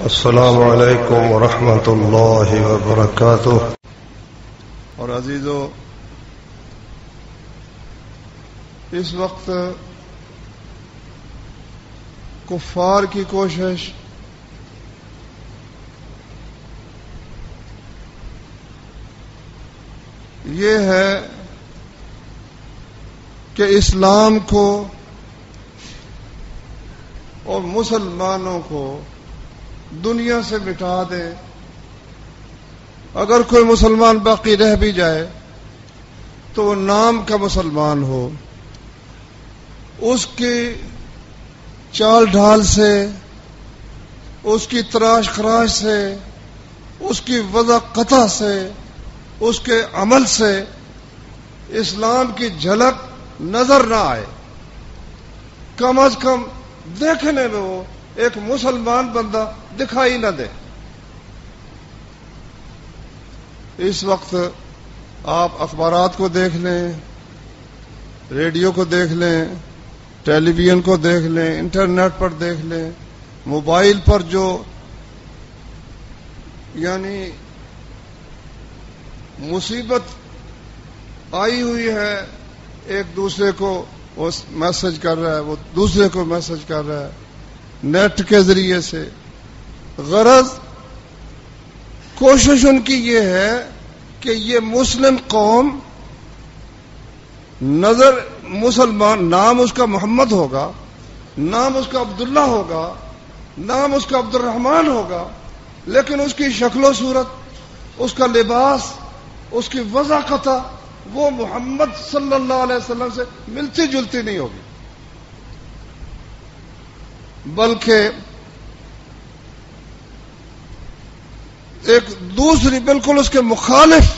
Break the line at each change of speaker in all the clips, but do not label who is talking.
السلام علیکم ورحمۃ اللہ وبرکاتہ۔
اور عزیزو، اس وقت کفار کی کوشش یہ ہے کہ اسلام کو اور مسلمانوں کو دنیا سے مٹا دے۔ اگر کوئی مسلمان باقی رہ بھی جائے تو وہ نام کا مسلمان ہو، اس کی چال ڈھال سے، اس کی تراش خراش سے، اس کی وضع قطع سے، اس کے عمل سے اسلام کی جھلک نظر نہ آئے۔ کم از کم دیکھنے میں وہ ایک مسلمان بندہ دکھائی نہ دے۔ اس وقت آپ اخبارات کو دیکھ لیں، ریڈیو کو دیکھ لیں، ٹیلی ویژن کو دیکھ لیں، انٹرنیٹ پر دیکھ لیں، موبائل پر جو یعنی مصیبت آئی ہوئی ہے، ایک دوسرے کو وہ میسج کر رہا ہے، وہ دوسرے کو میسج کر رہا ہے نیٹ کے ذریعے سے۔ غرض کوشش ان کی یہ ہے کہ یہ مسلم قوم نظر مسلمان، نام اس کا محمد ہوگا، نام اس کا عبداللہ ہوگا، نام اس کا عبد الرحمن ہوگا، لیکن اس کی شکل و صورت، اس کا لباس، اس کی وضع قطع وہ محمد صلی اللہ علیہ وسلم سے ملتی جلتی نہیں ہوگی، بلکہ ایک دوسری بالکل اس کے مخالف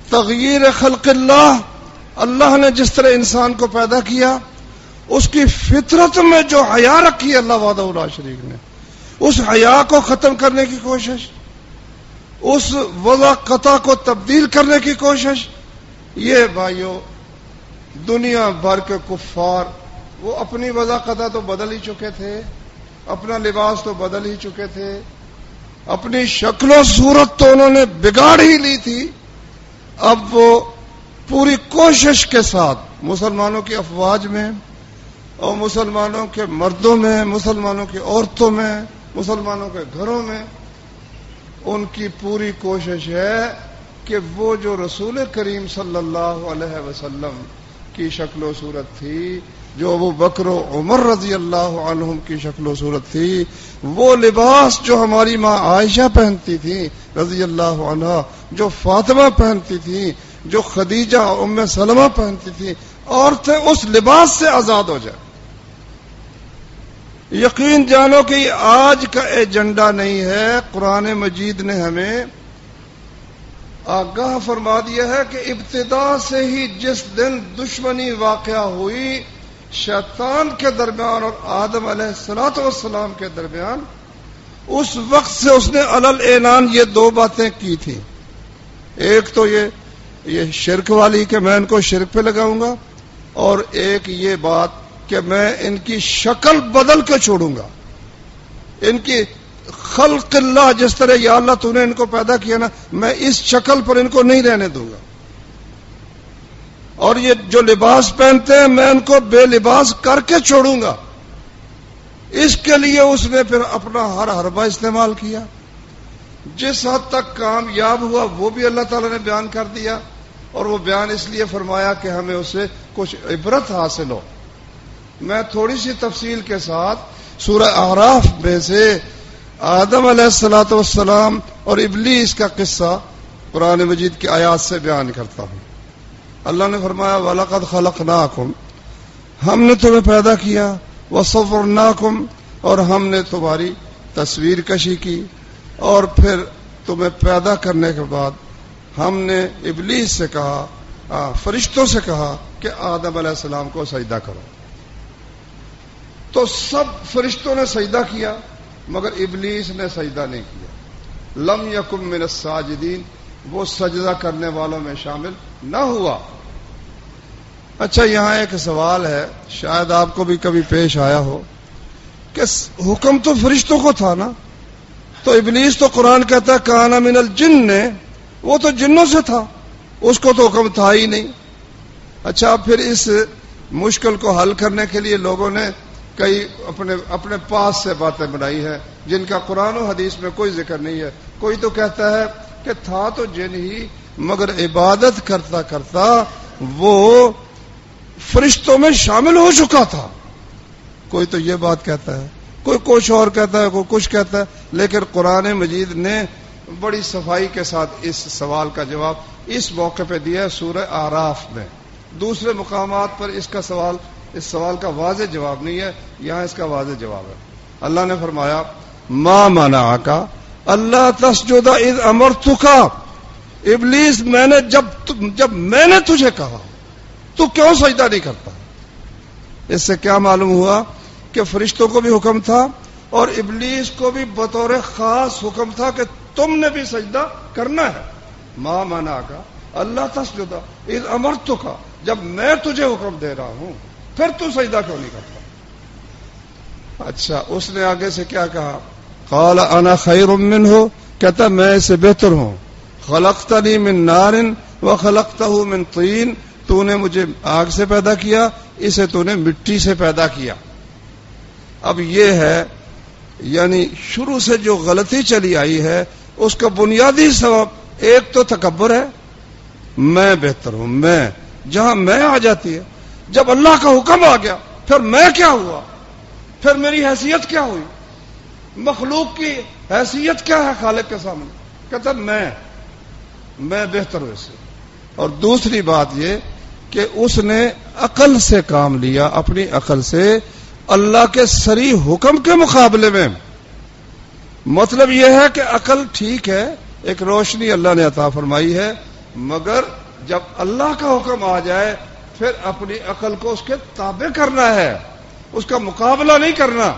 تغییر خلق اللہ۔ اللہ نے جس طرح انسان کو پیدا کیا، اس کی فطرت میں جو حیا رکھی ہے اللہ وحدہ لا شریک نے، اس حیا کو ختم کرنے کی کوشش، اس وضع قطع کو تبدیل کرنے کی کوشش، یہ بھائیو دنیا بھر کے کفار وہ اپنی وضع قطع تو بدل ہی چکے تھے، اپنا لباس تو بدل ہی چکے تھے، اپنی شکل و صورت تو انہوں نے بگاڑ ہی لی تھی۔ اب وہ پوری کوشش کے ساتھ مسلمانوں کی افواج میں اور مسلمانوں کے مردوں میں، مسلمانوں کی عورتوں میں، مسلمانوں کے گھروں میں ان کی پوری کوشش ہے کہ وہ جو رسول کریم صلی اللہ علیہ وسلم کی شکل و صورت تھی، جو ابو بکر و عمر رضی اللہ عنہم کی شکل و صورت تھی، وہ لباس جو ہماری ماں عائشہ پہنتی تھی رضی اللہ عنہا، جو فاطمہ پہنتی تھی، جو خدیجہ ام سلمہ پہنتی تھی، عورتیں اس لباس سے آزاد ہو جائیں۔ یقین جانو کہ یہ آج کا ایجنڈا نہیں ہے، قرآن مجید نے ہمیں آگاہ فرما دیا ہے کہ ابتدا سے ہی جس دن دشمنی واقعہ ہوئی شیطان کے درمیان اور آدم علیہ السلام کے درمیان، اس وقت سے اس نے علل اعلان یہ دو باتیں کی تھیں۔ ایک تو یہ شرک والی کہ میں ان کو شرک پہ لگاؤں گا، اور ایک یہ بات کہ میں ان کی شکل بدل کے چھوڑوں گا، ان کی خلق اللہ جس طرح یا اللہ تو نے ان کو پیدا کیا نا، میں اس شکل پر ان کو نہیں رہنے دوں گا، اور یہ جو لباس پہنتے ہیں میں ان کو بے لباس کر کے چھوڑوں گا۔ اس کے لیے اس نے پھر اپنا ہر حربہ استعمال کیا، جس حد تک کامیاب ہوا وہ بھی اللہ تعالی نے بیان کر دیا، اور وہ بیان اس لیے فرمایا کہ ہمیں اس سے کچھ عبرت حاصل ہو۔ میں تھوڑی سی تفصیل کے ساتھ سورہ اعراف میں سے آدم علیہ السلام اور ابلیس کا قصہ قرآن مجید کی آیات سے بیان کرتا ہوں۔ اللہ نے فرمایا وَلَقَدْ خَلَقْنَاكُمْ، ہم نے تمہیں پیدا کیا، وَصَوَّرْنَاكُمْ، اور ہم نے تمہاری تصویر کشی کی، اور پھر تمہیں پیدا کرنے کے بعد ہم نے ابلیس سے کہا، فرشتوں سے کہا کہ آدم علیہ السلام کو سجدہ کرو، تو سب فرشتوں نے سجدہ کیا مگر ابلیس نے سجدہ نہیں کیا۔ لم یکن من الساجدین، وہ سجدہ کرنے والوں میں شامل نہ ہوا۔ اچھا، یہاں ایک سوال ہے، شاید آپ کو بھی کبھی پیش آیا ہو کہ حکم تو فرشتوں کو تھا نا، تو ابلیس تو قرآن کہتا ہے کان من الجن، وہ تو جنوں سے تھا، اس کو تو حکم تھا ہی نہیں۔ اچھا، پھر اس مشکل کو حل کرنے کے لیے لوگوں نے کئی اپنے پاس سے باتیں بنائی ہیں جن کا قرآن و حدیث میں کوئی ذکر نہیں ہے۔ کوئی تو کہتا ہے کہ تھا تو جن ہی، مگر عبادت کرتا کرتا وہ فرشتوں میں شامل ہو چکا تھا۔ کوئی تو یہ بات کہتا ہے، کوئی کچھ اور کہتا ہے، کوئی کچھ کہتا ہے، لیکن قرآن مجید نے بڑی صفائی کے ساتھ اس سوال کا جواب اس موقع پہ دیا ہے سورہ اعراف میں۔ دوسرے مقامات پر اس سوال کا واضح جواب نہیں ہے، یہاں اس کا واضح جواب ہے۔ اللہ نے فرمایا ما منعک اللہ تسجد اذ امرتک، ابلیس جب میں نے تجھے کہا تو کیوں سجدہ نہیں کرتا؟ اس سے کیا معلوم ہوا کہ فرشتوں کو بھی حکم تھا اور ابلیس کو بھی بطور خاص حکم تھا کہ تم نے بھی سجدہ کرنا ہے۔ ما منعک اللہ تسجد اذ امرتک، جب میں تجھے حکم دے رہا ہوں پھر تو سجدہ کیوں نہیں کرتا؟ اچھا، اس نے آگے سے کیا کہا؟ قال انا خیر منہ، کہتا میں اس سے بہتر ہوں، خلقتنی من نار وخلقتہ من طین، تو نے مجھے آگ سے پیدا کیا، اسے تو نے مٹی سے پیدا کیا۔ اب یہ ہے یعنی شروع سے جو غلطی چلی آئی ہے اس کا بنیادی سبب ایک تو تکبر ہے، میں بہتر ہوں، میں، جہاں میں آ جاتی ہے، جب اللہ کا حکم آ گیا پھر میں کیا ہوا، پھر میری حیثیت کیا ہوئی، مخلوق کی حیثیت کیا ہے خالق کے سامنے؟ کہتا میں بہتر ہوں اس سے۔ اور دوسری بات یہ کہ اس نے عقل سے کام لیا، اپنی عقل سے اللہ کے صریح حکم کے مقابلے میں۔ مطلب یہ ہے کہ عقل ٹھیک ہے، ایک روشنی اللہ نے عطا فرمائی ہے، مگر جب اللہ کا حکم آ جائے پھر اپنی عقل کو اس کے تابع کرنا ہے، اس کا مقابلہ نہیں کرنا۔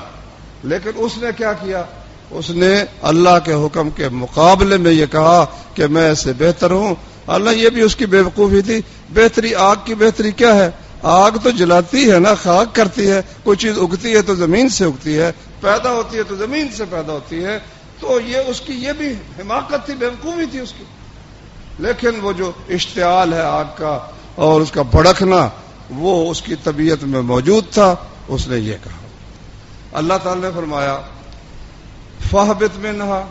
لیکن اس نے کیا کیا؟ اس نے اللہ کے حکم کے مقابلے میں یہ کہا کہ میں اس سے بہتر ہوں۔ اللہ یہ بھی اس کی بے وقوفی تھی۔ بہتری، آگ کی بہتری کیا ہے؟ آگ تو جلاتی ہے نا، خاک کرتی ہے، کوئی چیز اگتی ہے تو زمین سے اگتی ہے، پیدا ہوتی ہے تو زمین سے پیدا ہوتی ہے، تو یہ اس کی یہ بھی حماقت تھی، بے وقوفی تھی اس کی۔ لیکن وہ جو اشتعال ہے آگ کا اور اس کا بھڑکنا، وہ اس کی طبیعت میں موجود تھا، اس نے یہ کہا۔ اللہ تعالی نے فرمایا فاہبط منہا،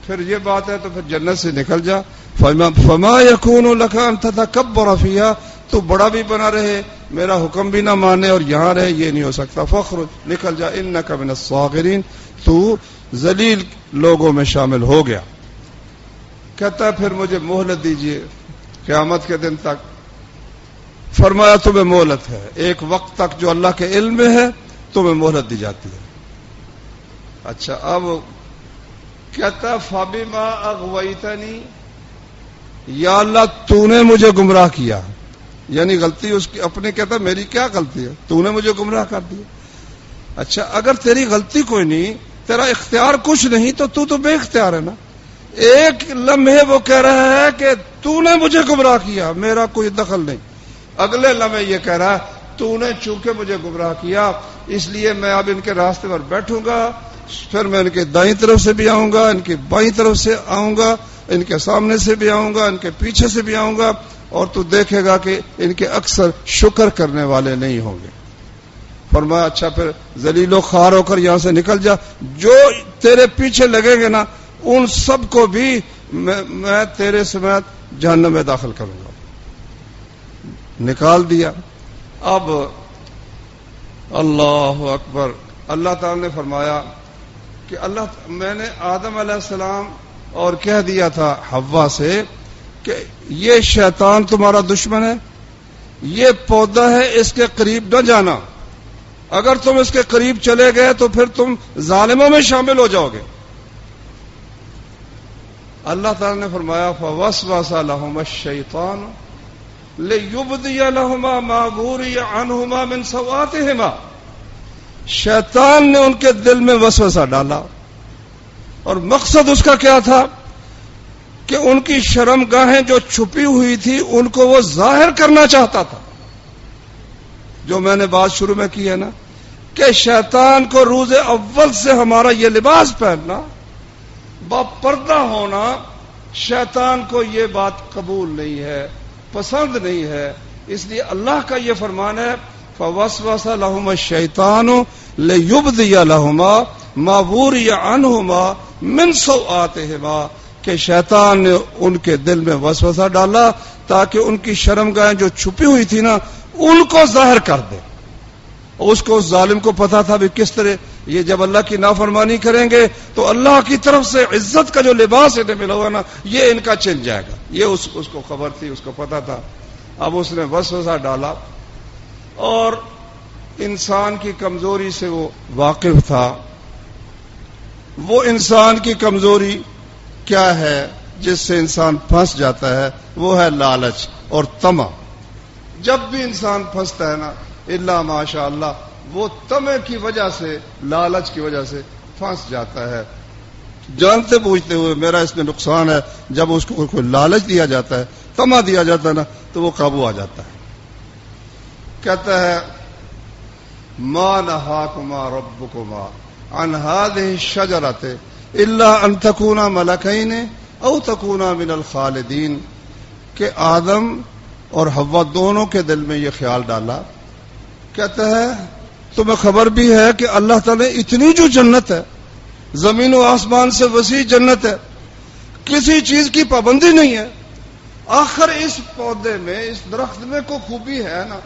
پھر یہ بات ہے تو پھر جنت سے نکل جا، فما یکون لک ان تتکبر فیہا، تو بڑا بھی بنا رہے، میرا حکم بھی نہ مانے اور یہاں رہے، یہ نہیں ہو سکتا، فخرج، نکل جا، انک من الصاغرین، تو ذلیل لوگوں میں شامل ہو گیا۔ کہتا ہے پھر مجھے مہلت دیجیے قیامت کے دن تک۔ فرمایا تمہیں مہلت ہے، ایک وقت تک جو اللہ کے علم میں ہے تمہیں مہلت دی جاتی ہے۔ اچھا، اب کہتا فبما اغویتنی، یا اللہ تو نے مجھے گمراہ کیا، یعنی غلطی اس کی اپنے، کہتا میری کیا غلطی ہے، تو نے مجھے گمراہ کر دیا۔ اچھا، اگر تیری غلطی کوئی نہیں، تیرا اختیار کچھ نہیں، تو بے اختیار ہے نا۔ ایک لمحے وہ کہہ رہا ہے کہ تو نے مجھے گمراہ کیا، میرا کوئی دخل نہیں، اگلے لمحے یہ کہہ رہا ہے تو نے چونکہ مجھے گمراہ کیا اس لیے میں اب ان کے راستے پر بیٹھوں گا، پھر میں ان کے دائیں طرف سے بھی آؤں گا، ان کے بائیں طرف سے آؤں گا، ان کے سامنے سے بھی آؤں گا، ان کے پیچھے سے بھی آؤں گا، اور تو دیکھے گا کہ ان کے اکثر شکر کرنے والے نہیں ہوں گے۔ فرمایا اچھا پھر ذلیل و خوار ہو کر یہاں سے نکل جا، جو تیرے پیچھے لگیں گے نا ان سب کو بھی میں تیرے سمیت جہنم میں داخل کروں گا۔ نکال دیا۔ اب اللہ اکبر، اللہ تعالی نے فرمایا کہ میں نے آدم علیہ السلام اور کہہ دیا تھا حوا سے کہ یہ شیطان تمہارا دشمن ہے، یہ پودا ہے، اس کے قریب نہ جانا، اگر تم اس کے قریب چلے گئے تو پھر تم ظالموں میں شامل ہو جاؤ گے۔ اللہ تعالی نے فرمایا فوسوس لهما الشیطان لیبدی لهما ما وري عنهما من سوآتهما، شیطان نے ان کے دل میں وسوسہ ڈالا، اور مقصد اس کا کیا تھا کہ ان کی شرم گاہیں جو چھپی ہوئی تھی ان کو وہ ظاہر کرنا چاہتا تھا۔ جو میں نے بات شروع میں کی ہے نا کہ شیطان کو روز اول سے ہمارا یہ لباس پہننا، با پردہ ہونا، شیطان کو یہ بات قبول نہیں ہے، پسند نہیں ہے. اس لیے اللہ کا یہ فرمان ہے فوسوس لهما الشیطان لیبدی لهما ما وري عنهما من سوآتهما، کہ شیطان نے ان کے دل میں وسوسہ ڈالا تاکہ ان کی شرمگاہیں جو چھپی ہوئی تھی نا ان کو ظاہر کر دے. اس کو، اس ظالم کو پتا تھا بھی کس طرح یہ جب اللہ کی نافرمانی کریں گے تو اللہ کی طرف سے عزت کا جو لباس انہیں ملا ہوا نا یہ ان کا چھن جائے گا. یہ اس کو خبر تھی، اس کو پتا تھا. اب اس نے وسوسہ ڈالا اور انسان کی کمزوری سے وہ واقف تھا. وہ انسان کی کمزوری کیا ہے جس سے انسان پھنس جاتا ہے؟ وہ ہے لالچ اور طمع. جب بھی انسان پھنستا ہے نا الا ماشاء اللہ وہ طمع کی وجہ سے، لالچ کی وجہ سے پھنس جاتا ہے، جانتے بوجھتے ہوئے میرا اس میں نقصان ہے. جب اس کو کوئی لالچ دیا جاتا ہے، طمع دیا جاتا ہے نا تو وہ قابو آ جاتا ہے. کہتا ہے ما نہاکما ربکما عن هذه الشجرة الا ان تکونا ملکین او تکونا من الخالدین، کہ آدم اور حوا دونوں کے دل میں یہ خیال ڈالا. کہتا ہے تمہیں خبر بھی ہے کہ اللہ تعالی اتنی جو جنت ہے، زمین و آسمان سے وسیع جنت ہے، کسی چیز کی پابندی نہیں ہے. آخر اس پودے میں، اس درخت میں کوئی خوبی ہے نا،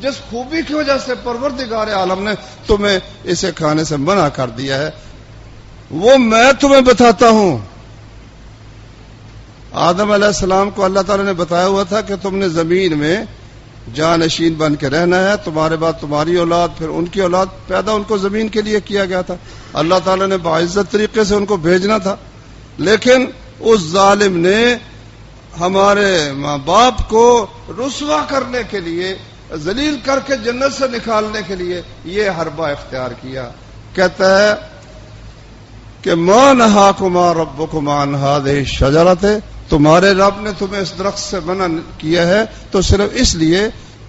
جس خوبی کی وجہ سے پروردگار عالم نے تمہیں اسے کھانے سے منع کر دیا ہے وہ میں تمہیں بتاتا ہوں. آدم علیہ السلام کو اللہ تعالی نے بتایا ہوا تھا کہ تم نے زمین میں جانشین بن کے رہنا ہے، تمہارے بعد تمہاری اولاد، پھر ان کی اولاد پیدا ان کو زمین کے لیے کیا گیا تھا. اللہ تعالی نے باعزت طریقے سے ان کو بھیجنا تھا، لیکن اس ظالم نے ہمارے ماں باپ کو رسوا کرنے کے لیے، ذلیل کر کے جنت سے نکالنے کے لیے یہ حربہ اختیار کیا. کہتا ہے کہ ما نہاکما ربکما عن هذه الشجرة، تمہارے رب نے تمہیں اس درخت سے منع کیا ہے تو صرف اس لیے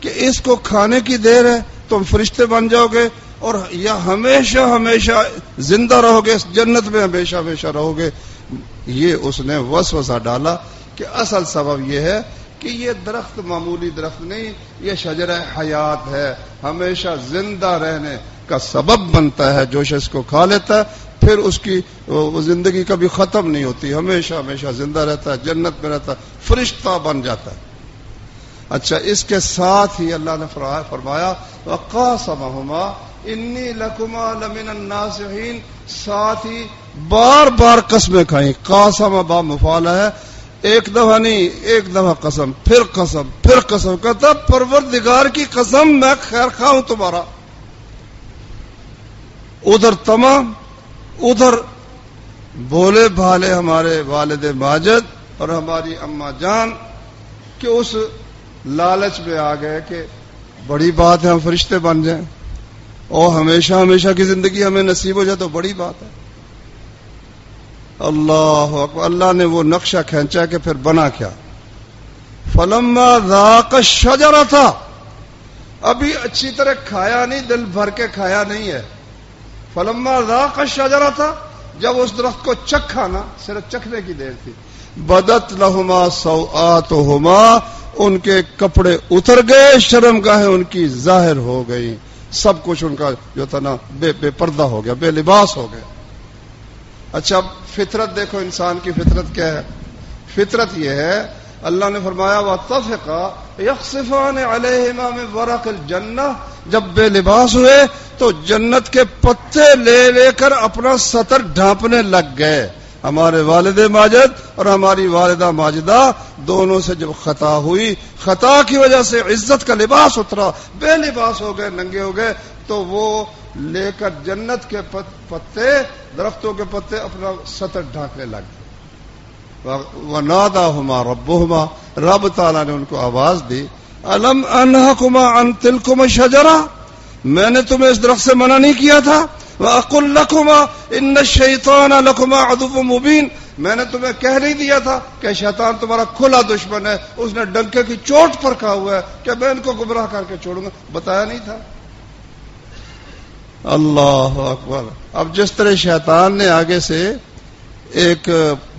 کہ اس کو کھانے کی دیر ہے، تم فرشتے بن جاؤ گے اور یا ہمیشہ ہمیشہ زندہ رہو گے، اس جنت میں ہمیشہ ہمیشہ رہو گے. یہ اس نے وسوسہ ڈالا کہ اصل سبب یہ ہے کہ یہ درخت معمولی درخت نہیں، یہ شجرہ حیات ہے، ہمیشہ زندہ رہنے کا سبب بنتا ہے. جو شخص کو کھا لیتا ہے پھر اس کی زندگی کبھی ختم نہیں ہوتی، ہمیشہ ہمیشہ زندہ رہتا ہے، جنت میں رہتا ہے، فرشتہ بن جاتا ہے. اچھا، اس کے ساتھ ہی اللہ نے فرمایا وقاسمہما انی لکما لمن الناصحین، ساتھ ہی بار بار قسمیں کھائیں. قاسم با مفعول ہے، ایک دفعہ نہیں، ایک دفعہ قسم، پھر قسم، پھر قسم. کہتا پروردگار کی قسم میں خیر خواہ ہوں تمہارا. ادھر تمام، ادھر بولے بھالے ہمارے والد ماجد اور ہماری اماں جان کہ اس لالچ میں آ گئے کہ بڑی بات ہے ہم فرشتے بن جائیں اور ہمیشہ ہمیشہ کی زندگی ہمیں نصیب ہو جائے تو بڑی بات ہے. اللہ اکبر. اللہ نے وہ نقشہ کھینچا کہ پھر بنا کیا؟ فلما ذاق الشجرۃ، ابھی اچھی طرح کھایا نہیں، دل بھر کے کھایا نہیں ہے. فلما ذاق الشجرۃ، جب اس درخت کو چکھا نا، صرف چکھنے کی دیر تھی، بدت لہما سوآتہما، ان کے کپڑے اتر گئے، شرمگاہیں ان کی ظاہر ہو گئی، سب کچھ ان کا جو تھا نا بے پردہ ہو گیا، بے لباس ہو گیا. اچھا، فطرت دیکھو انسان کی فطرت کیا ہے. فطرت یہ ہے، اللہ نے فرمایا وَاتَّفِقَا يَخْصِفَانِ عَلَيْهِمَا مِنْ وَرَقِ الْجَنَّةِ، جب بے لباس ہوئے تو جنت کے پتے لے لے کر اپنا سطر ڈھانپنے لگ گئے. ہمارے والد ماجد اور ہماری والدہ ماجدہ دونوں سے جب خطا ہوئی، خطا کی وجہ سے عزت کا لباس اترا، بے لباس ہو گئے، ننگے ہو گئے، تو وہ لے کر جنت کے پتے، درختوں کے پتے اپنا سطر ڈھانکنے لگ گئے. وَنَادَاهُمَا رَبُّهُمَا، رب تعالیٰ نے ان کو آواز دی، أَلَمْ أَنْهَكُمَا عَنْ تِلْكُمَا الشَّجَرَةِ، میں نے تمہیں اس درخت سے منع نہیں کیا تھا؟ وَأَقُلْ لَكُمَا إِنَّ الشَّيْطَانَ لَكُمَا عَدُوٌّ مُبِينٌ، میں نے تمہیں کہہ نہیں دیا تھا کہ شیطان تمہارا کھلا دشمن ہے، اس نے ڈنکے کی چوٹ پر کہا ہوا ہے کہ میں ان کو گمراہ کر کے چھوڑوں گا؟ بتایا نہیں تھا؟ اللہ اکبر. اب جس طرح شیطان نے آگے سے ایک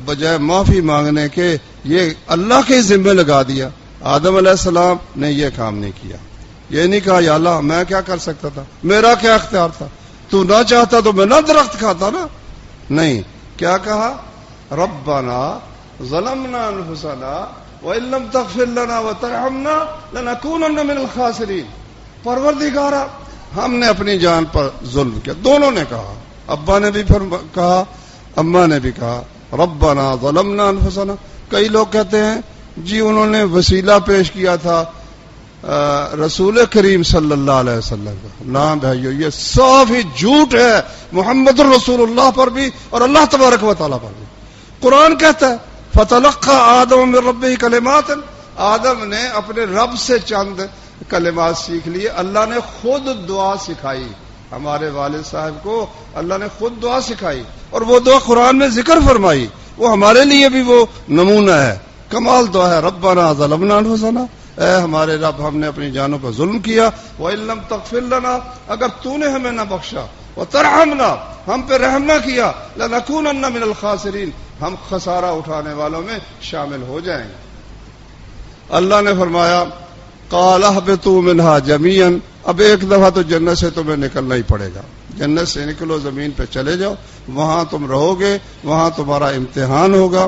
بجائے معافی مانگنے کے یہ اللہ کے ذمہ لگا دیا. آدم علیہ السلام نے یہ کام نہیں کیا. یہ نہیں کہا یا اللہ میں کیا کر سکتا تھا, میرا کیا اختیار تھا, تو نہ چاہتا تو میں نہ درخت کھاتا نا. نہیں, کیا کہا, ربنا ظلمنا انفسنا وان لم تغفر لنا وترحمنا لنكونن من الخاسرین. پروردگارا ہم نے اپنی جان پر ظلم کیا. دونوں نے کہا, ابا نے بھی کہا, اماں نے بھی کہا ربنا ظلمنا انفسنا. کئی لوگ کہتے ہیں جی انہوں نے وسیلہ پیش کیا تھا رسول کریم صلی اللہ علیہ وسلم کا. نام بھائیو یہ صاف ہی جھوٹ ہے محمد الرسول اللہ پر بھی اور اللہ تبارک و تعالیٰ پر بھی. قرآن کہتا ہے فتلقى آدم من ربہ کلمات. آدم نے اپنے رب سے چند کلمات سیکھ لیے. اللہ نے خود دعا سکھائی. ہمارے والد صاحب کو اللہ نے خود دعا سکھائی اور وہ دعا قرآن میں ذکر فرمائی. وہ ہمارے لیے بھی وہ نمونہ ہے, کمال دعا ہے. ربنا ظلمنا انفسنا, اے ہمارے رب ہم نے اپنی جانوں پر ظلم کیا. وَإِن لَّمْ تَغْفِرْ لَنَا, اگر تو نے ہمیں نہ بخشا, وَتَرْحَمْنَا, ہم پہ رحم نہ کیا, لَنَكُونَنَّ مِنَ الْخَاسِرِينَ, ہم خسارہ اٹھانے والوں میں شامل ہو جائیں گے. اللہ نے فرمایا قَالَ اهْبِطُوا مِنْهَا جَمِيعًا, اب ایک دفعہ تو جنت سے تمہیں نکلنا ہی پڑے گا. جنت سے نکلو, زمین پہ چلے جاؤ, وہاں تم رہو گے, وہاں تمہارا امتحان ہوگا.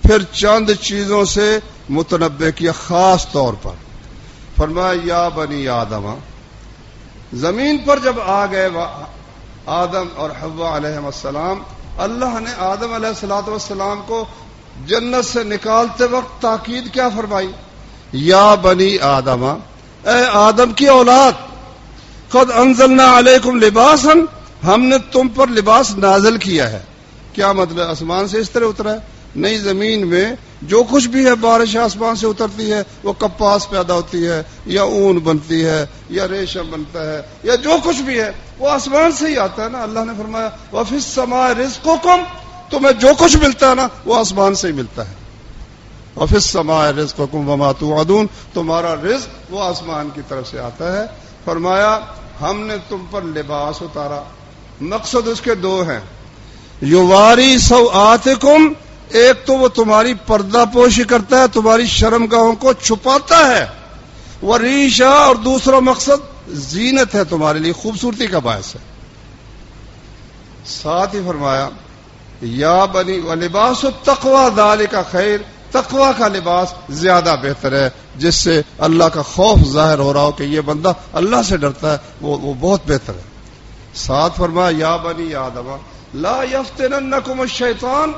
پھر چند چیزوں سے متنبع کیا خاص طور پر. فرمایا یا بنی آدم, زمین پر جب آ گئے آدم اور حوا علیہ السلام, اللہ نے آدم علیہ الصلوۃ والسلام کو جنت سے نکالتے وقت تاکید کیا فرمائی, یا بنی آدم, اے آدم کی اولاد, قد انزلنا علیکم لباسا, ہم نے تم پر لباس نازل کیا ہے. کیا مطلب, آسمان سے اس طرح اترا ہے؟ نہیں, زمین میں جو کچھ بھی ہے بارش آسمان سے اترتی ہے, وہ کپاس پیدا ہوتی ہے یا اون بنتی ہے یا ریشم بنتا ہے یا جو کچھ بھی ہے وہ آسمان سے ہی آتا ہے نا. اللہ نے فرمایا وَفِي السَّمَاءِ رِزْقُكُمْ, تمہیں جو کچھ ملتا ہے نا وہ آسمان سے ہی ملتا ہے. وَفِي السَّمَاءِ رِزْقُكُمْ وَمَا تُوعَدُونَ, تمہارا رزق وہ آسمان کی طرف سے آتا ہے. فرمایا ہم نے تم پر لباس اتارا, مقصد اس کے دو ہیں, یواری سوآتکم, ایک تو وہ تمہاری پردہ پوشی کرتا ہے, تمہاری شرمگاہوں کو چھپاتا ہے, وریشا, اور دوسرا مقصد زینت ہے, تمہارے لیے خوبصورتی کا باعث ہے. ساتھ ہی فرمایا یا بنی ولباس التقوی ذالک خیر, تقوی کا لباس زیادہ بہتر ہے, جس سے اللہ کا خوف ظاہر ہو رہا ہو کہ یہ بندہ اللہ سے ڈرتا ہے, وہ بہت بہتر ہے. ساتھ فرمایا یا بنی آدم لا یفتننکم الشیطان,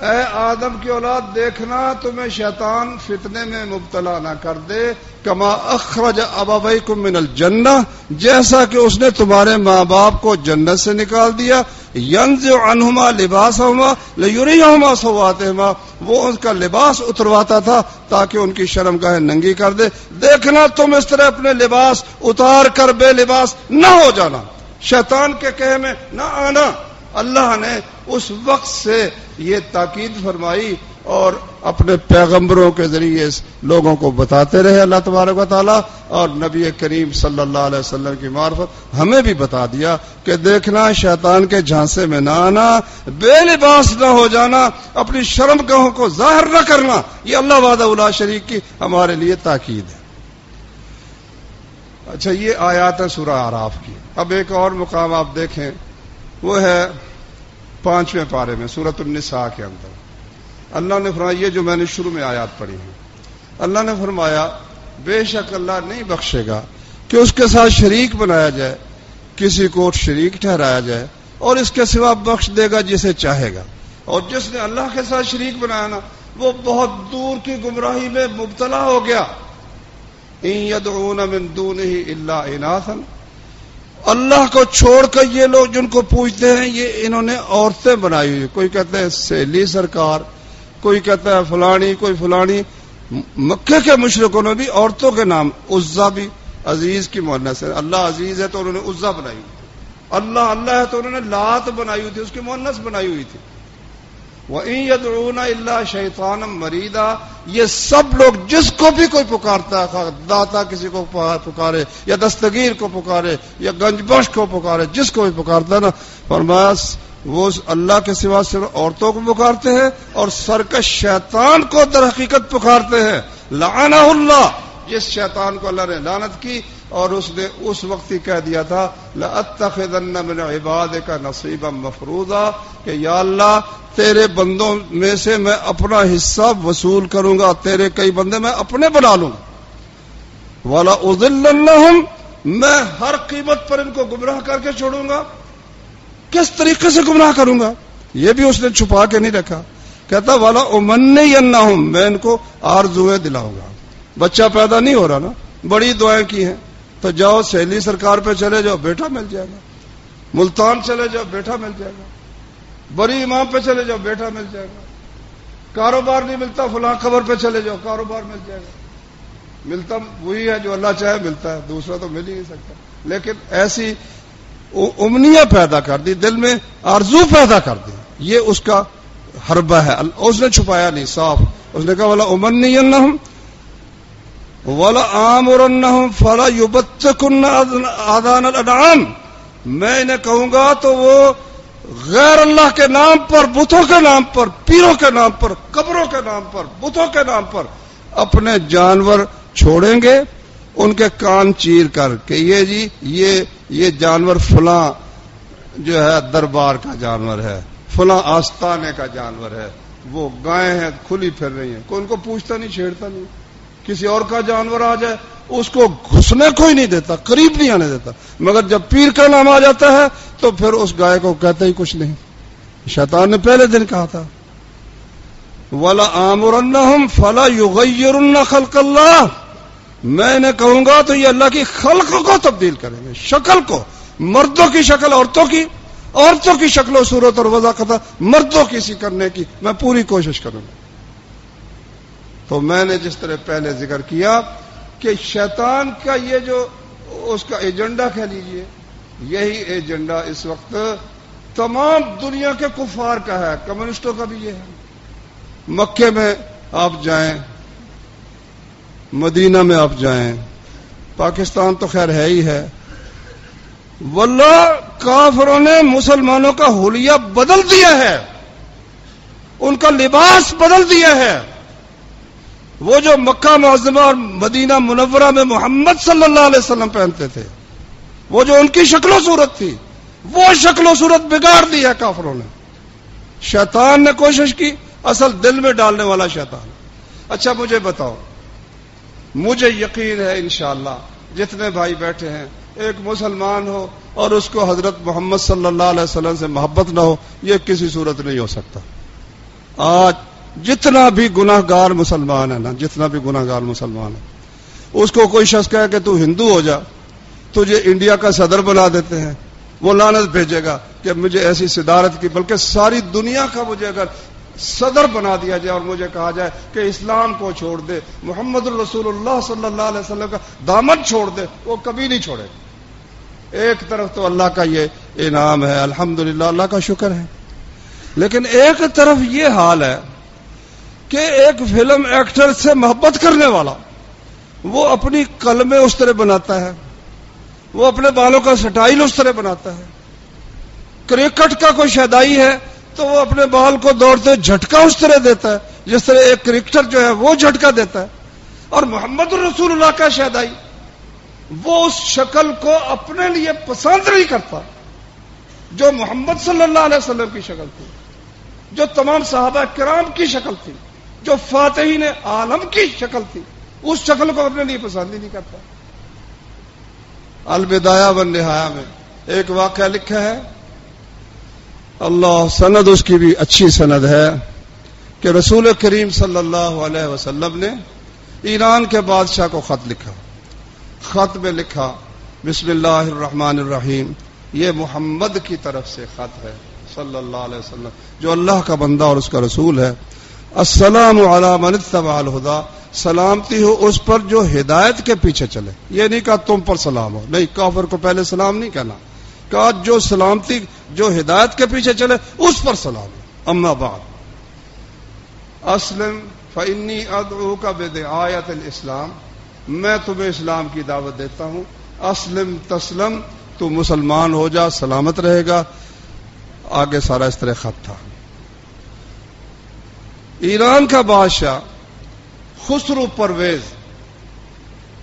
اے آدم کی اولاد دیکھنا تمہیں شیطان فتنے میں مبتلا نہ کر دے, کما اخرج ابویکم من الجنہ, جیسا کہ اس نے تمہارے ماں باپ کو جنت سے نکال دیا, ینزع عنہما لباسہما لیریہما سوآتہما, وہ ان کا لباس اترواتا تھا تاکہ ان کی شرمگاہیں ننگی کر دے. دیکھنا تم اس طرح اپنے لباس اتار کر بے لباس نہ ہو جانا, شیطان کے کہے میں نہ آنا. اللہ نے اس وقت سے یہ تاکید فرمائی اور اپنے پیغمبروں کے ذریعے لوگوں کو بتاتے رہے اللہ تبارک و تعالیٰ, اور نبی کریم صلی اللہ علیہ وسلم کی معرفت ہمیں بھی بتا دیا کہ دیکھنا شیطان کے جھانسے میں نہ آنا, بے لباس نہ ہو جانا, اپنی شرمگاہوں کو ظاہر نہ کرنا. یہ اللہ وحدہ لا شریک کی ہمارے لیے تاکید ہے. اچھا, یہ آیات ہے سورہ اعراف کی. اب ایک اور مقام آپ دیکھیں, وہ ہے 5ویں پارے میں سورۃ النساء کے اندر. اللہ نے فرمایا, یہ جو میں نے شروع میں آیات پڑھی ہیں, اللہ نے فرمایا بے شک اللہ نہیں بخشے گا کہ اس کے ساتھ شریک بنایا جائے, کسی کو شریک ٹھہرایا جائے, اور اس کے سوا بخش دے گا جسے چاہے گا. اور جس نے اللہ کے ساتھ شریک بنایا نا وہ بہت دور کی گمراہی میں مبتلا ہو گیا. ان یدعون من دونہ الا اناثا, اللہ کو چھوڑ کر یہ لوگ جن کو پوچھتے ہیں یہ انہوں نے عورتیں بنائی ہوئی. کوئی کہتے ہیں سہیلی سرکار, کوئی کہتا ہے فلانی, کوئی فلانی. مکے کے مشرکوں نے بھی عورتوں کے نام, عزا بھی عزیز کی مؤنث ہے, اللہ عزیز ہے تو انہوں نے عزا بنائی ہوئی تھی, اللہ اللہ ہے تو انہوں نے لات بنائی ہوئی تھی, اس کی مؤنث بنائی ہوئی تھی. وَإِن يَدْعُونَ إِلَّا شَيْطَانًا مَرِيدًا، یہ سب لوگ جس کو بھی کوئی پکارتا ہے، داتا کسی کو پکارے یا دستگیر کو پکارے یا گنج بخش کو پکارے، جس کو بھی پکارتا ہے نا، فرمایا وہ اللہ کے سوا صرف عورتوں کو پکارتے ہیں اور سرکش شیطان کو در حقیقت پکارتے ہیں. لعنہ اللہ، جس شیطان کو اللہ نے لعنت کی اور اس نے اس وقت ہی کہہ دیا تھا لَأَتَّخِذَنَّ مِنْ عِبَادِكَ نَصِيبًا مَفْرُوضًا، کہ یا اللہ تیرے بندوں میں سے میں اپنا حصہ وصول کروں گا، تیرے کئی بندے میں اپنے بنا لوں گا. وَلَأُضِلَّنَّهُمْ، میں ہر قیمت پر ان کو گمراہ کر کے چھوڑوں گا. کس طریقے سے گمراہ کروں گا؟ یہ بھی اس نے چھپا کے نہیں رکھا. کہتا وَلَأُمَنِّيَنَّهُمْ، میں ان کو آرزویں دلاؤں گا. بچہ پیدا نہیں ہو رہا نا، بڑی دعائیں کی ہیں، تو جاؤ سہیلی سرکار پہ چلے جاؤ، بیٹا مل جائے گا. ملتان چلے جاؤ، بیٹا مل جائے گا. بڑی امام پہ چلے جاؤ، بیٹا مل جائے گا. کاروبار نہیں ملتا، فلاں خبر پہ چلے جاؤ، کاروبار مل جائے گا. ملتا وہی ہے جو اللہ چاہے ملتا ہے، دوسرا تو مل ہی نہیں سکتا. لیکن ایسی امنیہ پیدا کر دی، دل میں آرزو پیدا کر دی، یہ اس کا حربہ ہے. اس نے چھپایا نہیں، صاف اس نے کہا وَلَأُمَنِّيَنَّهُمْ وَلَآمُرَنَّهُمْ فَلَا يُبَتِّكُنَّ آذَانَ الْأَنْعَامِ، میں انہیں کہوں گا تو وہ غیر اللہ کے نام پر، بتوں کے نام پر، پیروں کے نام پر، قبروں کے نام پر، بتوں کے نام پر اپنے جانور چھوڑیں گے، ان کے کان چیر کر کہ یہ جی یہ جانور فلاں جو ہے دربار کا جانور ہے، فلاں آستانے کا جانور ہے، وہ گائیں ہیں کھلی پھر رہی ہیں، کوئی ان کو پوچھتا نہیں، چھیڑتا نہیں. کسی اور کا جانور آ جائے اس کو گھسنے کو ہی نہیں دیتا، قریب نہیں آنے دیتا. مگر جب پیر کا نام آ جاتا ہے تو پھر اس گائے کو کہتے ہی کچھ نہیں. شیطان نے پہلے دن کہا تھا وَلَآمُرَنَّهُمْ فَلَا يُغَيِّرُنَّ خَلْقَ اللَّهِ، میں انہیں کہوں گا تو یہ اللہ کی خلق کو تبدیل کریں گے، شکل کو، مردوں کی شکل عورتوں کی شکل و صورت اور وضاحت مردوں کی سی کرنے کی میں پوری کوشش کروں گا. تو میں نے جس طرح پہلے ذکر کیا کہ شیطان کا یہ جو اس کا ایجنڈا کہہ لیجئے، یہی ایجنڈا اس وقت تمام دنیا کے کفار کا ہے، کمیونسٹوں کا بھی یہ ہے. مکے میں آپ جائیں، مدینہ میں آپ جائیں، پاکستان تو خیر ہے ہی ہے، واللہ کافروں نے مسلمانوں کا حلیہ بدل دیا ہے، ان کا لباس بدل دیا ہے. وہ جو مکہ معظمہ اور مدینہ منورہ میں محمد صلی اللہ علیہ وسلم پہنتے تھے، وہ جو ان کی شکل و صورت تھی، وہ شکل و صورت بگاڑ دی ہے کافروں نے. شیطان نے کوشش کی، اصل دل میں ڈالنے والا شیطان. اچھا مجھے بتاؤ، مجھے یقین ہے انشاءاللہ جتنے بھائی بیٹھے ہیں، ایک مسلمان ہو اور اس کو حضرت محمد صلی اللہ علیہ وسلم سے محبت نہ ہو، یہ کسی صورت نہیں ہو سکتا. آج جتنا بھی گناہ گار مسلمان ہے نا، جتنا بھی گناہ گار مسلمان ہے، اس کو کوئی شخص کہے کہ تو ہندو ہو جا، تجھے انڈیا کا صدر بنا دیتے ہیں، وہ لعنت بھیجے گا کہ مجھے ایسی صدارت کی، بلکہ ساری دنیا کا مجھے اگر صدر بنا دیا جائے اور مجھے کہا جائے کہ اسلام کو چھوڑ دے، محمد الرسول اللہ صلی اللہ علیہ وسلم کا دامن چھوڑ دے، وہ کبھی نہیں چھوڑے. ایک طرف تو اللہ کا یہ انعام ہے، الحمدللہ اللہ کا شکر ہے، لیکن ایک طرف یہ حال ہے کہ ایک فلم ایکٹر سے محبت کرنے والا وہ اپنی قلمیں اس طرح بناتا ہے، وہ اپنے بالوں کا سٹائل اس طرح بناتا ہے. کرکٹ کا کوئی شیدائی ہے تو وہ اپنے بال کو دوڑتے جھٹکا اس طرح دیتا ہے جس طرح ایک کرکٹر جو ہے وہ جھٹکا دیتا ہے. اور محمد الرسول اللہ کا شیدائی وہ اس شکل کو اپنے لیے پسند نہیں کرتا جو محمد صلی اللہ علیہ وسلم کی شکل تھی، جو تمام صحابہ کرام کی شکل تھی، جو فاتحین عالم کی شکل تھی، اس شکل کو اپنے لیے پسند ہی نہیں کرتا. البدایہ والنہایہ میں ایک واقعہ لکھا ہے، اللہ سند اس کی بھی اچھی سند ہے، کہ رسول کریم صلی اللہ علیہ وسلم نے ایران کے بادشاہ کو خط لکھا. خط میں لکھا بسم اللہ الرحمن الرحیم، یہ محمد کی طرف سے خط ہے صلی اللہ علیہ وسلم، جو اللہ کا بندہ اور اس کا رسول ہے. السلام علی من اتبع الہدی، سلامتی ہو اس پر جو ہدایت کے پیچھے چلے. یہ نہیں کہا تم پر سلام ہو، نہیں، کافر کو پہلے سلام نہیں کہنا، کہا جو سلامتی جو ہدایت کے پیچھے چلے اس پر سلام ہو. اما بعد، اسلم فانی ادعوک بدعایت الاسلام، میں تمہیں اسلام کی دعوت دیتا ہوں، اسلم تسلم، تو مسلمان ہو جا سلامت رہے گا۔ آگے سارا اس طرح خط تھا۔ ایران کا بادشاہ خسرو پرویز،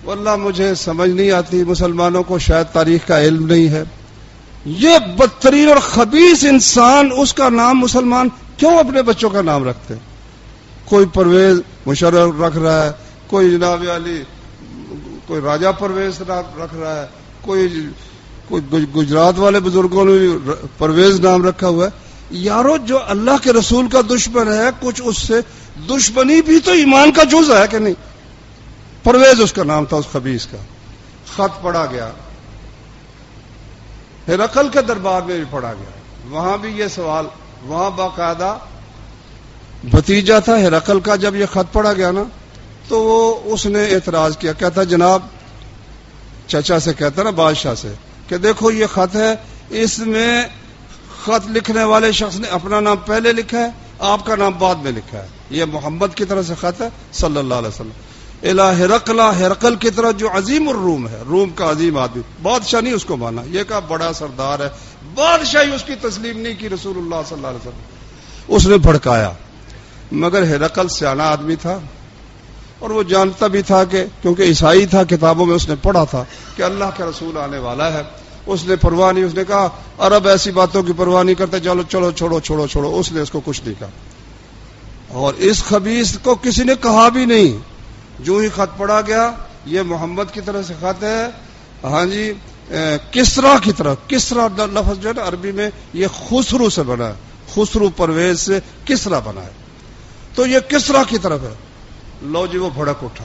واللہ مجھے سمجھ نہیں آتی، مسلمانوں کو شاید تاریخ کا علم نہیں ہے، یہ بدترین اور خبیث انسان، اس کا نام مسلمان کیوں اپنے بچوں کا نام رکھتے ہیں؟ کوئی پرویز مشرف رکھ رہا ہے، کوئی جناب علی کوئی راجہ پرویز رکھ رہا ہے، کوئی گجرات والے بزرگوں نے پرویز نام رکھا ہوا ہے۔ یارو جو اللہ کے رسول کا دشمن ہے، کچھ اس سے دشمنی بھی تو ایمان کا جز ہے کہ نہیں؟ پرویز اس کا نام تھا، اس خبیث کا۔ خط پڑھا گیا، ہرقل کے دربار میں بھی پڑھا گیا، وہاں بھی یہ سوال، وہاں باقاعدہ بھتیجا تھا ہرقل کا، جب یہ خط پڑھا گیا نا تو اس نے اعتراض کیا، کہتا جناب، چچا سے کہتا نا بادشاہ سے کہ دیکھو یہ خط ہے، اس میں خط لکھنے والے شخص نے اپنا نام پہلے لکھا ہے، آپ کا نام بعد میں لکھا ہے، یہ محمد کی طرف سے خط ہے صلی اللہ علیہ وسلم، الہ ہرقل، ہرقل کی طرف جو عظیم الروم ہے، روم کا عظیم آدمی، بادشاہ نہیں اس کو مانا، یہ کہا بڑا سردار ہے، بادشاہی اس کی تسلیم نہیں کی رسول اللہ صلی اللہ علیہ وسلم، اس نے بھڑکایا۔ مگر ہرقل سیانا آدمی تھا اور وہ جانتا بھی تھا کہ کیونکہ عیسائی تھا، کتابوں میں اس نے پڑھا تھا کہ اللہ کا رسول آنے والا ہے، اس نے پرواہ نہیں، اس نے کہا عرب ایسی باتوں کی پرواہ نہیں کرتے، چلو چلو چھوڑو چھوڑو چھوڑو، اس نے اس کو کچھ نہیں کہا، اور اس خبیث کو کسی نے کہا بھی نہیں۔ جو ہی خط پڑھا گیا، یہ محمد کی طرف سے خط ہے، ہاں جی، کسرا کی طرف، کسرا لفظ جو ہے نا عربی میں یہ خسرو سے بنا ہے، خسرو پرویز سے کسرا بنا ہے، تو یہ کسرا کی طرف ہے۔ لو جی وہ بھڑک اٹھا،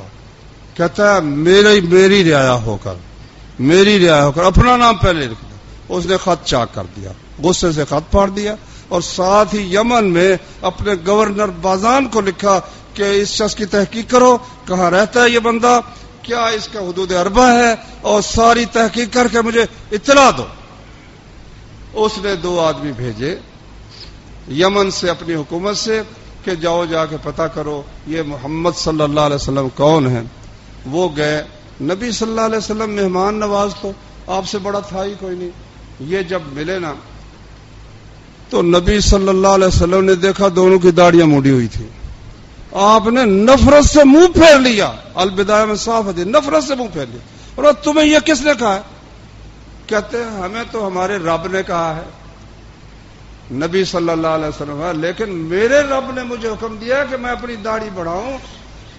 کہتا ہے میری رعایا ہو کر اپنا نام پہلے لکھ دیا۔ اس نے خط چاک کر دیا، غصے سے خط پھاڑ دیا، اور ساتھ ہی یمن میں اپنے گورنر بازان کو لکھا کہ اس شخص کی تحقیق کرو، کہاں رہتا ہے یہ بندہ، کیا اس کا حدود اربع ہے، اور ساری تحقیق کر کے مجھے اطلاع دو۔ اس نے 2 آدمی بھیجے یمن سے اپنی حکومت سے کہ جاؤ جا کے پتہ کرو یہ محمد صلی اللہ علیہ وسلم کون ہے۔ وہ گئے، نبی صلی اللہ علیہ وسلم مہمان نواز تو آپ سے بڑا تھا ہی کوئی نہیں۔ یہ جب ملے نا تو نبی صلی اللہ علیہ وسلم نے دیکھا دونوں کی داڑیاں مڑی ہوئی تھی، آپ نے نفرت سے منہ پھیر لیا، البدایہ میں صاف ہے، نفرت سے منہ پھیر لیا، اور تمہیں یہ کس نے کہا ہے؟ کہتے ہیں ہمیں تو ہمارے رب نے کہا ہے، نبی صلی اللہ علیہ وسلم ہے، لیکن میرے رب نے مجھے حکم دیا ہے کہ میں اپنی داڑھی بڑھاؤں،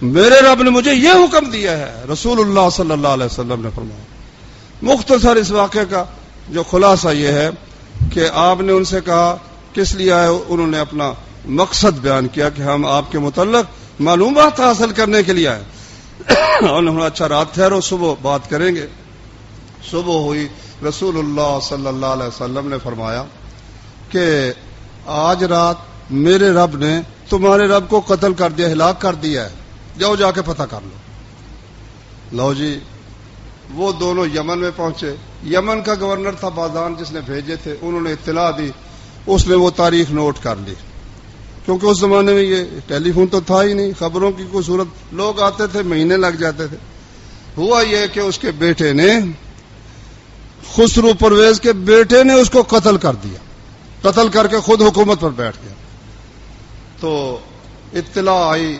میرے رب نے مجھے یہ حکم دیا ہے، رسول اللہ صلی اللہ علیہ وسلم نے فرمایا۔ مختصر اس واقعے کا جو خلاصہ یہ ہے کہ آپ نے ان سے کہا کس لیے آئے، انہوں نے اپنا مقصد بیان کیا کہ ہم آپ کے متعلق معلومات حاصل کرنے کے لیے آئے۔ انہوں نے اچھا رات ٹھہرو، صبح بات کریں گے۔ صبح ہوئی، رسول اللہ صلی اللہ علیہ وسلم نے فرمایا کہ آج رات میرے رب نے تمہارے رب کو قتل کر دیا، ہلاک کر دیا ہے، جاؤ جا کے پتہ کر لو۔ لو جی وہ دونوں یمن میں پہنچے، یمن کا گورنر تھا بازان جس نے بھیجے تھے، انہوں نے اطلاع دی، اس نے وہ تاریخ نوٹ کر لی، کیونکہ اس زمانے میں یہ ٹیلی فون تو تھا ہی نہیں، خبروں کی کوئی صورت، لوگ آتے تھے مہینے لگ جاتے تھے۔ ہوا یہ کہ اس کے بیٹے نے، خسرو پرویز کے بیٹے نے اس کو قتل کر دیا، قتل کر کے خود حکومت پر بیٹھ گیا۔ تو اطلاع آئی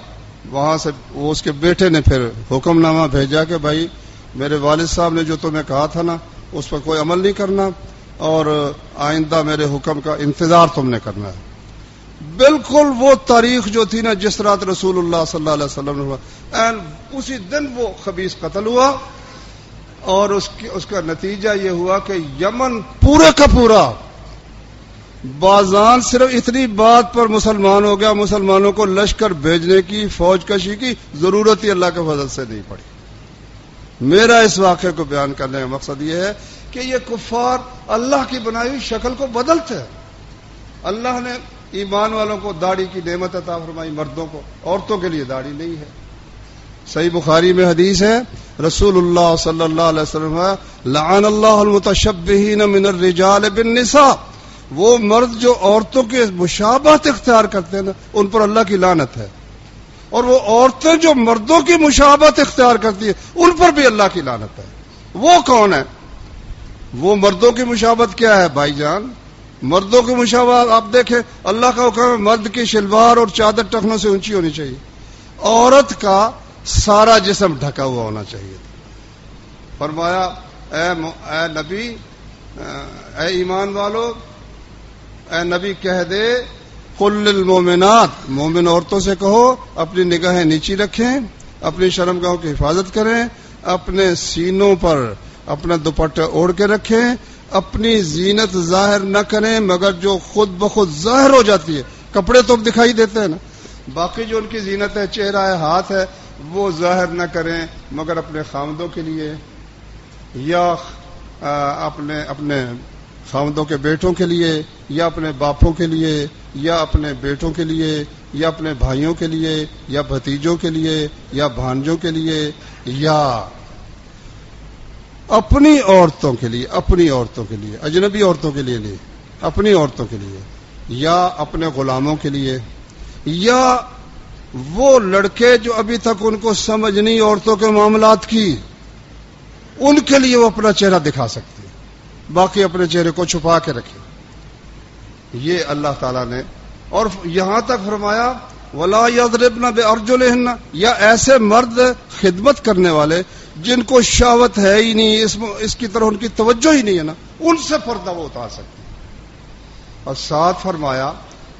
وہاں سے، وہ اس کے بیٹے نے پھر حکم نامہ بھیجا کہ بھائی میرے والد صاحب نے جو تمہیں کہا تھا نا اس پر کوئی عمل نہیں کرنا، اور آئندہ میرے حکم کا انتظار تم نے کرنا ہے۔ بالکل وہ تاریخ جو تھی نا جس رات رسول اللہ صلی اللہ علیہ وسلم نے ہوا، اسی دن وہ خبیث قتل ہوا، اور اس کا نتیجہ یہ ہوا کہ یمن پورے کا پورا، بازان صرف اتنی بات پر مسلمان ہو گیا، مسلمانوں کو لشکر بھیجنے کی، فوج کشی کی ضرورت ہی اللہ کے فضل سے نہیں پڑی۔ میرا اس واقعے کو بیان کرنے کا مقصد یہ ہے کہ یہ کفار اللہ کی بنائی ہوئی شکل کو بدلتے ہیں۔ اللہ نے ایمان والوں کو داڑھی کی نعمت عطا فرمائی، مردوں کو، عورتوں کے لیے داڑھی نہیں ہے۔ صحیح بخاری میں حدیث ہے، رسول اللہ صلی اللہ علیہ وسلم لعن اللہ المتشبہین من الرجال بالنساء، وہ مرد جو عورتوں کے مشابہت اختیار کرتے ہیں نا ان پر اللہ کی لعنت ہے۔ اور وہ عورتیں جو مردوں کی مشابہت اختیار کرتی ہیں ان پر بھی اللہ کی لعنت ہے. وہ کون ہے؟ وہ مردوں کی مشابہت کیا ہے بھائی جان؟ مردوں کی مشابہت آپ دیکھیں، اللہ کا حکم ہے مرد کی شلوار اور چادر ٹخنوں سے اونچی ہونی چاہیے، عورت کا سارا جسم ڈھکا ہوا ہونا چاہیے. فرمایا اے نبی، اے ایمان والو، اے نبی کہہ دے قل للمؤمنات، مومن عورتوں سے کہو اپنی نگاہیں نیچی رکھیں، اپنی شرمگاہوں کی حفاظت کریں، اپنے سینوں پر اپنا دوپٹہ اوڑھ کے رکھیں، اپنی زینت ظاہر نہ کریں مگر جو خود بخود ظاہر ہو جاتی ہے. کپڑے تو دکھائی دیتے ہیں نا، باقی جو ان کی زینت ہے، چہرہ ہے، ہاتھ ہے، وہ ظاہر نہ کریں مگر اپنے خامدوں کے لیے یا اپنے خامدوں کے بیٹوں کے لیے یا اپنے باپوں کے لیے یا اپنے بیٹوں کے لیے یا اپنے بھائیوں کے لیے یا بھتیجوں کے لیے یا بھانجوں کے لیے یا اپنی عورتوں کے لیے، اپنی عورتوں کے لیے، اجنبی عورتوں کے لیے نہیں، اپنی عورتوں کے لیے یا اپنے غلاموں کے لیے یا وہ لڑکے جو ابھی تک ان کو سمجھ نہیں عورتوں کے معاملات کی، ان کے لیے وہ اپنا چہرہ دکھا سکتے ہیں، باقی اپنے چہرے کو چھپا کے رکھیں. یہ اللہ تعالیٰ نے، اور یہاں تک فرمایا ولا یضربن بارجلہن، یا ایسے مرد خدمت کرنے والے جن کو شہوت ہے ہی نہیں، اس کی طرح ان کی توجہ ہی نہیں ہے نا، ان سے پردہ وہ اتار سکتے ہیں. اور ساتھ فرمایا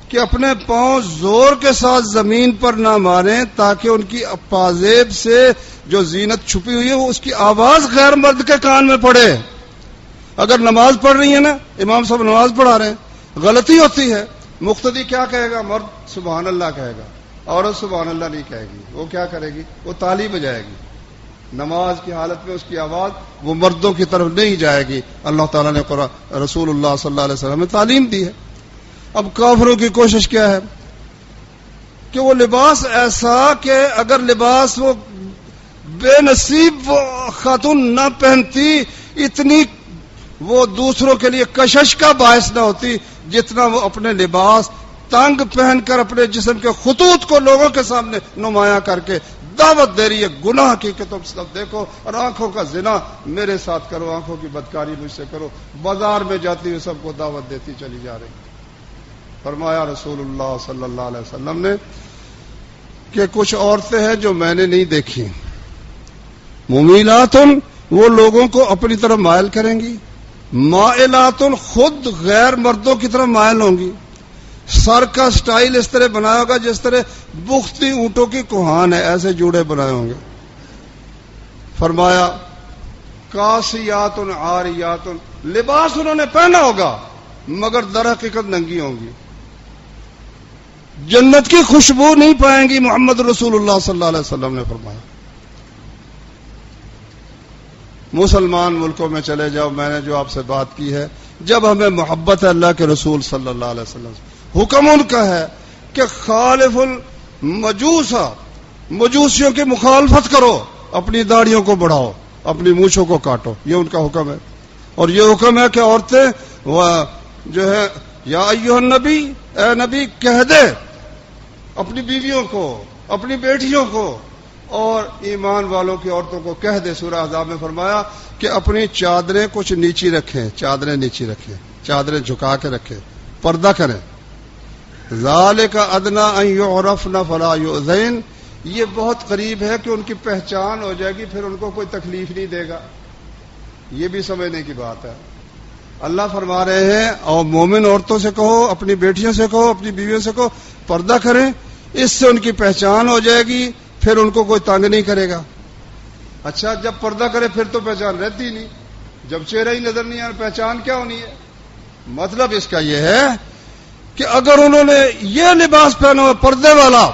کہ اپنے پاؤں زور کے ساتھ زمین پر نہ ماریں تاکہ ان کی پازیب سے جو زینت چھپی ہوئی ہے وہ اس کی آواز غیر مرد کے کان میں پڑے. اگر نماز پڑھ رہی ہے نا، امام صاحب نماز پڑھا رہے ہیں، غلطی ہوتی ہے، مقتدی کیا کہے گا؟ مرد سبحان اللہ کہے گا، عورت سبحان اللہ نہیں کہے گی. وہ کیا کرے گی؟ وہ تالی بجائے گی. نماز کی حالت میں اس کی آواز وہ مردوں کی طرف نہیں جائے گی. اللہ تعالیٰ نے رسول اللہ صلی اللہ علیہ وسلم نے تعلیم دی ہے. اب کافروں کی کوشش کیا ہے کہ وہ لباس ایسا کہ اگر لباس وہ بے نصیب وہ خاتون نہ پہنتی، اتنی وہ دوسروں کے لیے کشش کا باعث نہ ہوتی جتنا وہ اپنے لباس تنگ پہن کر اپنے جسم کے خطوط کو لوگوں کے سامنے نمایاں کر کے دعوت دے رہی ہے گناہ کی کہ تم سب دیکھو، اور آنکھوں کا زنا میرے ساتھ کرو، آنکھوں کی بدکاری مجھ سے کرو. بازار میں جاتی ہوئی سب کو دعوت دیتی چلی جا رہی. فرمایا رسول اللہ صلی اللہ علیہ وسلم نے کہ کچھ عورتیں ہیں جو میں نے نہیں دیکھی، ممیلاتن، وہ لوگوں کو اپنی طرف مائل کریں گی، مائلاتن، خود غیر مردوں کی طرف مائل ہوں گی. سر کا سٹائل اس طرح بنایا ہوگا جس طرح بختی اونٹوں کی کوہان ہے، ایسے جوڑے بنائے ہوں گے. فرمایا کاسیاتن عاریاتن، لباس انہوں نے پہنا ہوگا مگر در حقیقت ننگی ہوں گی. جنت کی خوشبو نہیں پائیں گی. محمد رسول اللہ صلی اللہ علیہ وسلم نے فرمایا. مسلمان ملکوں میں چلے جاؤ، میں نے جو آپ سے بات کی ہے، جب ہمیں محبت ہے اللہ کے رسول صلی اللہ علیہ وسلم، حکم ان کا ہے کہ خالف المجوس، مجوسیوں کی مخالفت کرو، اپنی داڑھیوں کو بڑھاؤ، اپنی مونچھوں کو کاٹو، یہ ان کا حکم ہے. اور یہ حکم ہے کہ عورتیں جو ہے یا ایھا النبی، اے نبی کہہ دے اپنی بیویوں کو، اپنی بیٹیوں کو اور ایمان والوں کی عورتوں کو کہہ دے. سورہ احزاب میں فرمایا کہ اپنی چادریں کچھ نیچی رکھیں، چادریں نیچی رکھیں، چادریں جھکا کے رکھیں، پردہ کریں. ذالک ادنی ان یعرفن فلا یؤذین، یہ بہت قریب ہے کہ ان کی پہچان ہو جائے گی، پھر ان کو کوئی تکلیف نہیں دے گا. یہ بھی سمجھنے کی بات ہے. اللہ فرما رہے ہیں اور مومن عورتوں سے کہو، اپنی بیٹیوں سے کہو، اپنی بیویوں سے کہو پردہ کریں، اس سے ان کی پہچان ہو جائے گی، پھر ان کو کوئی تنگ نہیں کرے گا. اچھا جب پردہ کرے پھر تو پہچان رہتی نہیں، جب چہرہ ہی نظر نہیں آ رہا پہچان کیا ہونی ہے؟ مطلب اس کا یہ ہے کہ اگر انہوں نے یہ لباس پہنا ہوا پردے والا،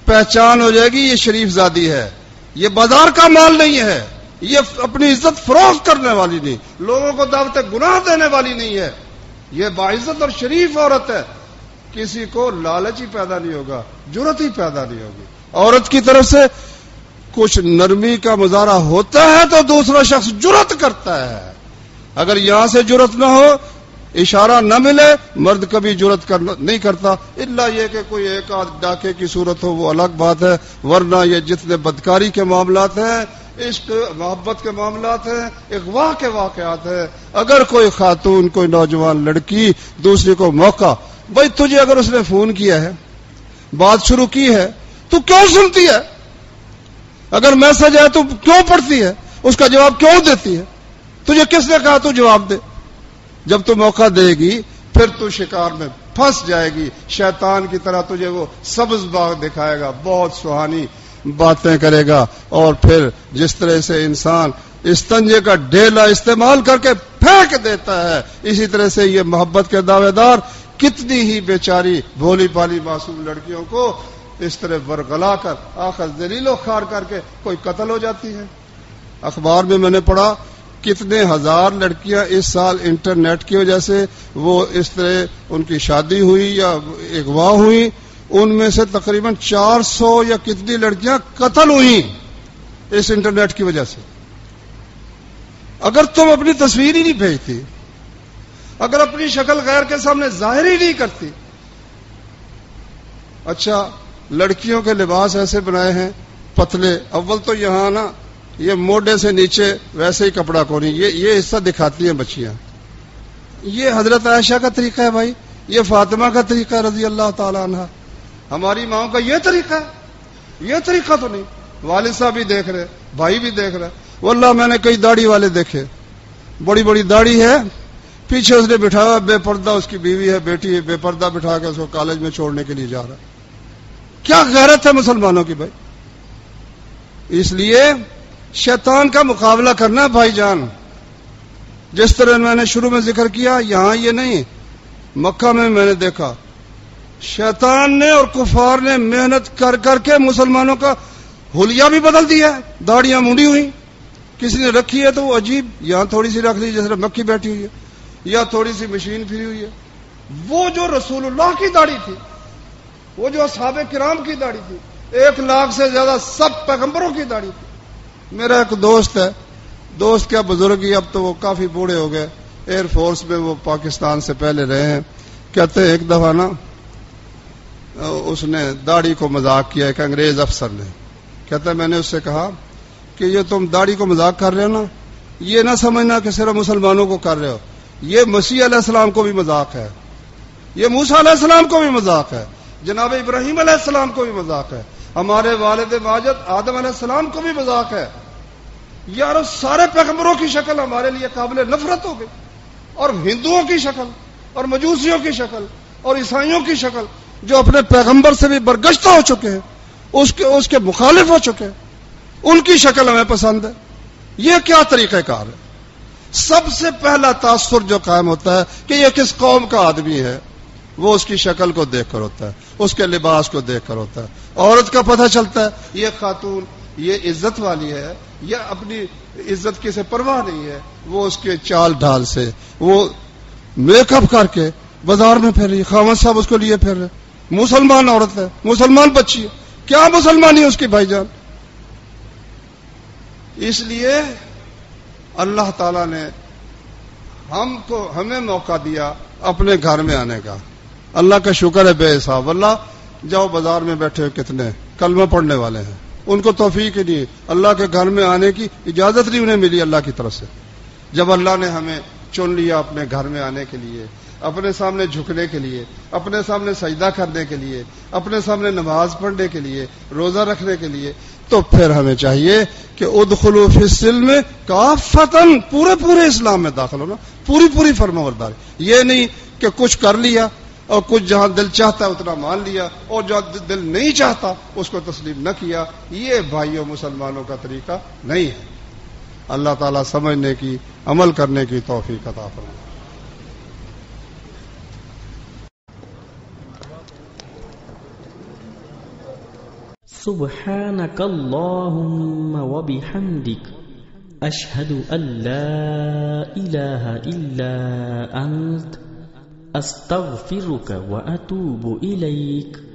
پہچان ہو جائے گی یہ شریف زادی ہے، یہ بازار کا مال نہیں ہے، یہ اپنی عزت فروخت کرنے والی نہیں، لوگوں کو دعوت گناہ دینے والی نہیں ہے، یہ باعزت اور شریف عورت ہے. کسی کو لالچ ہی پیدا نہیں ہوگا، جرت ہی پیدا نہیں ہوگی. عورت کی طرف سے کچھ نرمی کا مظاہرہ ہوتا ہے تو دوسرا شخص جرت کرتا ہے. اگر یہاں سے جرت نہ ہو اشارہ نہ ملے مرد کبھی جرأت نہیں کرتا، الا یہ کہ کوئی ایک آدھ ڈاکے کی صورت ہو، وہ الگ بات ہے، ورنہ یہ جتنے بدکاری کے معاملات ہیں، عشق محبت کے معاملات ہیں، اغوا کے واقعات ہیں، اگر کوئی خاتون، کوئی نوجوان لڑکی دوسری کو موقع، بھائی تجھے اگر اس نے فون کیا ہے، بات شروع کی ہے، تو کیوں سنتی ہے؟ اگر میسج ہے تو کیوں پڑھتی ہے؟ اس کا جواب کیوں دیتی ہے؟ تجھے کس نے کہا تو جواب دے؟ جب تو موقع دے گی پھر تو شکار میں پھنس جائے گی، شیطان کی طرح تجھے وہ سبز باغ دکھائے گا، بہت سہانی باتیں کرے گا، اور پھر جس طرح سے انسان استنجے کا ڈیلا استعمال کر کے پھینک دیتا ہے، اسی طرح سے یہ محبت کے دعوے دار کتنی ہی بیچاری بھولی پالی معصوم لڑکیوں کو اس طرح ورگلا کر آخر ذلیل و خوار کر کے کوئی قتل ہو جاتی ہے۔ اخبار میں میں نے پڑھا کتنے ہزار لڑکیاں اس سال انٹرنیٹ کی وجہ سے وہ اس طرح ان کی شادی ہوئی یا اغوا ہوئی، ان میں سے تقریباً 400 یا کتنی لڑکیاں قتل ہوئی اس انٹرنیٹ کی وجہ سے۔ اگر تم اپنی تصویر ہی نہیں بھیجتی، اگر اپنی شکل غیر کے سامنے ظاہر ہی نہیں کرتی، اچھا لڑکیوں کے لباس ایسے بنائے ہیں پتلے، اول تو یہاں نا یہ موڈے سے نیچے ویسے ہی کپڑا کو نہیں، یہ حصہ دکھاتی ہیں بچیاں، یہ حضرت عائشہ کا طریقہ ہے بھائی، یہ فاطمہ کا طریقہ ہے رضی اللہ تعالی عنہ، ہماری ماؤں کا یہ طریقہ ہے؟ یہ طریقہ تو نہیں۔ والد صاحب بھی دیکھ رہے، بھائی بھی دیکھ رہے، واللہ میں نے کئی داڑھی والے دیکھے، بڑی بڑی داڑھی ہے، پیچھے اس نے بٹھایا بے پردہ، اس کی بیوی ہے، بیٹی ہے، بے پردہ بٹھا کے اس کو کالج میں چھوڑنے کے لیے جا رہا ہے۔ کیا غیرت ہے مسلمانوں کی بھائی؟ اس لیے شیطان کا مقابلہ کرنا بھائی جان، جس طرح میں نے شروع میں ذکر کیا، یہاں یہ نہیں، مکہ میں نے دیکھا شیطان نے اور کفار نے محنت کر کر کے مسلمانوں کا حلیہ بھی بدل دیا ہے، داڑیاں مونڈی ہوئی، کسی نے رکھی ہے تو وہ عجیب، یہاں تھوڑی سی رکھ لی جیسے مکھی بیٹھی ہوئی ہے، یا تھوڑی سی مشین پھری ہوئی ہے۔ وہ جو رسول اللہ کی داڑھی تھی، وہ جو اصحاب کرام کی داڑھی تھی، 1 لاکھ سے زیادہ سب پیغمبروں کی داڑھی تھی۔ میرا ایک دوست ہے، دوست کیا بزرگ ہی، اب تو وہ کافی بوڑھے ہو گئے، ایئر فورس میں وہ پاکستان سے پہلے رہے ہیں، کہتے ہیں ایک دفعہ نا اس نے داڑھی کو مذاق کیا، ایک انگریز افسر نے، کہتا ہے میں نے اس سے کہا کہ یہ تم داڑھی کو مذاق کر رہے ہو نا، یہ نہ سمجھنا کہ صرف مسلمانوں کو کر رہے ہو، یہ مسیح علیہ السلام کو بھی مذاق ہے، یہ موسیٰ علیہ السلام کو بھی مذاق ہے، جناب ابراہیم علیہ السلام کو بھی مذاق ہے، ہمارے والد ماجد آدم علیہ السلام کو بھی مذاق ہے۔ یار سارے پیغمبروں کی شکل ہمارے لیے قابل نفرت ہو گئی، اور ہندوؤں کی شکل اور مجوسیوں کی شکل اور عیسائیوں کی شکل جو اپنے پیغمبر سے بھی برگشتہ ہو چکے ہیں، اس کے مخالف ہو چکے ہیں، ان کی شکل ہمیں پسند ہے۔ یہ کیا طریقہ کار ہے؟ سب سے پہلا تاثر جو قائم ہوتا ہے کہ یہ کس قوم کا آدمی ہے، وہ اس کی شکل کو دیکھ کر ہوتا ہے، اس کے لباس کو دیکھ کر ہوتا ہے۔ عورت کا پتہ چلتا ہے یہ خاتون یہ عزت والی ہے، یا اپنی عزت کی سے پرواہ نہیں ہے، وہ اس کے چال ڈھال سے، وہ میک اپ کر کے بازار میں پھر رہی، خاوند صاحب اس کو لیے پھر رہے، مسلمان عورت ہے، مسلمان بچی ہے، کیا مسلمانی ہے اس کی بھائی جان؟ اس لیے اللہ تعالیٰ نے ہمیں موقع دیا اپنے گھر میں آنے کا، اللہ کا شکر ہے بے حساب۔ اللہ جاؤ بازار میں بیٹھے ہوئے کتنے کلمہ پڑھنے والے ہیں، ان کو توفیق ہی نہیں، اللہ کے گھر میں آنے کی اجازت نہیں انہیں ملی اللہ کی طرف سے۔ جب اللہ نے ہمیں چن لیا اپنے گھر میں آنے کے لیے، اپنے سامنے جھکنے کے لیے، اپنے سامنے سجدہ کرنے کے لیے، اپنے سامنے نماز پڑھنے کے لیے، روزہ رکھنے کے لیے، تو پھر ہمیں چاہیے کہ ادخلوا فی السلم کافۃ، پورے اسلام میں داخل ہونا، پوری فرمانبرداری، یہ نہیں کہ کچھ کر لیا اور کچھ جہاں دل چاہتا ہے اتنا مان لیا اور جہاں دل نہیں چاہتا اس کو تسلیم نہ کیا۔ یہ بھائیوں مسلمانوں کا طریقہ نہیں ہے۔ اللہ تعالیٰ سمجھنے کی، عمل کرنے کی توفیق عطا فرمائے۔
سبحانك اللهم وبحمدك أشهد أن لا إله إلا أنت أستغفرك وأتوب إليك